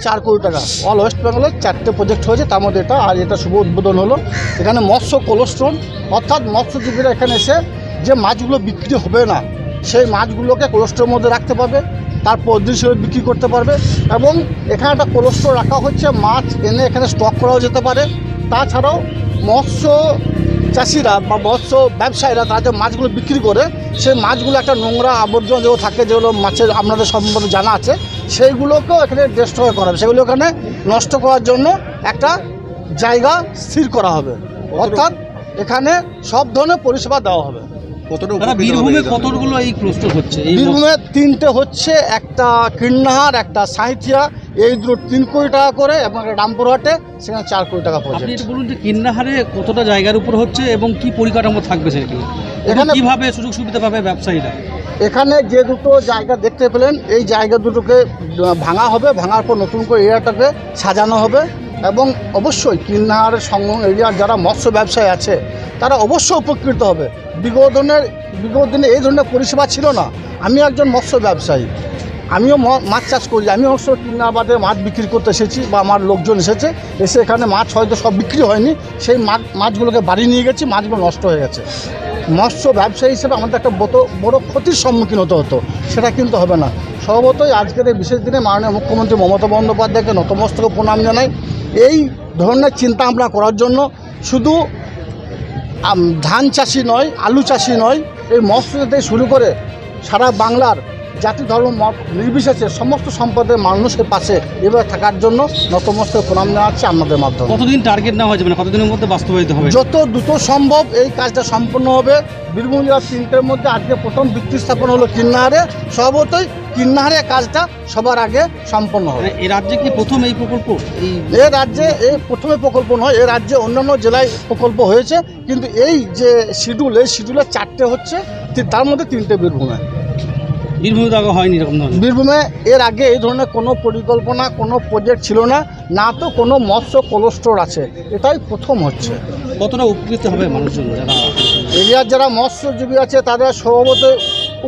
4 কোটি টাকা। All West বেঙ্গলের 4টে প্রজেক্ট হয়েছে, তার মধ্যে এটা, আর এটা শুভ উদ্বোধন হলো। এখানে মৎস্য কোলেস্ট্রল, অর্থাৎ মৎস্যজীবীরা এখানে এসে যে মাছগুলো বিক্রি হবে না সেই মাছগুলোকে কোলেস্ট্রলের মধ্যে রাখতে পারবে, তারপর হিসেবে বিক্রি করতে পারবে। এবং এখানে একটা কোলেস্ট্রল রাখা হচ্ছে, মাছ এনে এখানে স্টক করাও যেতে পারে। তাছাড়াও মৎস্য চাষিরা বা মৎস্য ব্যবসায়ীরা তারা যে মাছগুলো বিক্রি করে সেই মাছগুলো একটা নোংরা আবর্জনা যেগুলো থাকে, যেগুলো মাছের আপনাদের সম্বন্ধে জানা আছে, সেইগুলোকেও এখানে ডিস্ট্রয় করা হবে, সেগুলো এখানে নষ্ট করার জন্য একটা জায়গা স্থির করা হবে। অর্থাৎ এখানে সব ধরনের পরিষেবা দেওয়া হবে। বীরভূমে কতগুলো এই ক্লাস্টার হচ্ছে? বীরভূমে 3টে হচ্ছে, একটা কীর্ণাহার, একটা সাঁইথিয়া, এই দুটো 3 কোটি টাকা করে, এবং একটা রামপুরহাটে সেখানে 4 কোটি টাকা পড়ছে। আপনি বলুন যে কীর্ণাহারে কতটা জায়গার উপর হচ্ছে এবং কি পরিকাঠামো থাকবে সেখানে, এখানে কিভাবে সুযোগ সুবিধা পাবে ব্যবসায়ীরা? এখানে যে দুটো জায়গা দেখতে পেলেন, এই জায়গা দুটোকে ভাঙা হবে, ভাঙার পর নতুন করে এরিয়াটাকে সাজানো হবে। এবং অবশ্যই কীর্ণাহারের সংলগ্ন এরিয়ার যারা মৎস্য ব্যবসায়ী আছে তারা অবশ্যই উপকৃত হবে। বিগত দিনে এই ধরনের পরিষেবা ছিল না। আমি একজন মৎস্য ব্যবসায়ী, আমিও মাছ চাষ করি, আমি অবশ্য কীর্ণাবাদে মাছ বিক্রি করতে এসেছি, বা আমার লোকজন এসে এখানে মাছ হয়তো সব বিক্রি হয়নি, সেই মাছগুলোকে বাড়ি নিয়ে গেছি, মাছগুলো নষ্ট হয়ে গেছে। মৎস্য ব্যবসায়ী হিসেবে আমাদের একটা বড় ক্ষতির সম্মুখীন হতে হতো, সেটা কিন্তু হবে না। স্বভাবতই আজকের এই বিশেষ দিনে মাননীয় মুখ্যমন্ত্রী মমতা বন্দ্যোপাধ্যায়কে নতমস্তকে প্রণাম জানাই। এই ধরনের চিন্তা ভাবনা করার জন্য শুধু ধান চাষি নয়, আলু চাষি নয়, এই মৎস্য থেকে শুরু করে সারা বাংলার জাতি ধর্ম মত নির্বিশেষে সমস্ত সম্প্রদায়ের মানুষের পাশে এভাবে থাকার জন্য নতমস্তকে প্রণাম জানাচ্ছি আপনাদের মাধ্যমে। কতদিন টার্গেট নেওয়া হয়েছে, মানে কতদিনের মধ্যে বাস্তবায়িত হবে? যত দ্রুত সম্ভব এই কাজটা সম্পন্ন হবে। বীরভূম জেলার 3টের মধ্যে আজকে প্রথম ভিত্তি স্থাপন হলো কীর্ণাহারে। স্বভাবতই কীর্ণাহারে কাজটা সবার আগে সম্পন্ন হবে। এই রাজ্যে কি প্রথম এই প্রকল্প? এ রাজ্যে এই প্রথমে প্রকল্প নয়, এ রাজ্যে অন্যান্য জেলায় প্রকল্প হয়েছে, কিন্তু এই যে শিডিউল, এই শিডিউলে 4টে হচ্ছে, তার মধ্যে 3টে বীরভূমে। বীরভূমে তো আগে হয়নি এরকম ধরনের। বীরভূমে এর আগে এই ধরনের কোনো পরিকল্পনা, কোনো প্রজেক্ট ছিল না, না তো কোনো মৎস্য কোলেস্ট্রল আছে, এটাই প্রথম হচ্ছে। কতটা উপকৃত হবে মানুষজন যারা এরিয়ার যারা মৎস্যজীবী আছে তাদের স্বভাবতই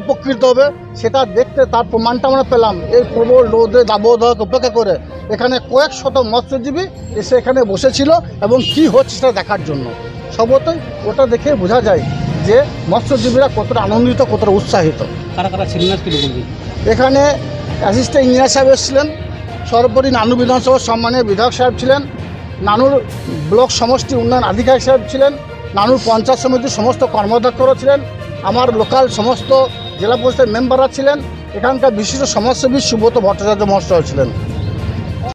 উপকৃত হবে, সেটা দেখতে তার প্রমাণটা আমরা পেলাম। এই প্রবল রোদে দাবদাহকে উপেক্ষা করে এখানে কয়েক শত মৎস্যজীবী এসে এখানে বসেছিল এবং কি হচ্ছে সেটা দেখার জন্য। স্বভাবতই ওটা দেখে বোঝা যায় যে মৎস্যজীবীরা কতটা আনন্দিত, কতটা উৎসাহিত। কারা কারা ছিলেন আজকে? এখানে অ্যাসিস্ট্যান্ট ইঞ্জিনিয়ার সাহেব এসেছিলেন, সর্বোপরি নানু বিধানসভার সম্মানীয় বিধায়ক সাহেব ছিলেন, নানুর ব্লক সমষ্টি উন্নয়ন আধিকারিক সাহেব ছিলেন, নানুর পঞ্চায়েত সমিতির সমস্ত কর্মদক্ষরা ছিলেন, আমার লোকাল সমস্ত জেলা পরিষদের মেম্বাররা ছিলেন, এখানকার বিশিষ্ট সমাজসেবী সুব্রত ভট্টাচার্য মহাশয় ছিলেন।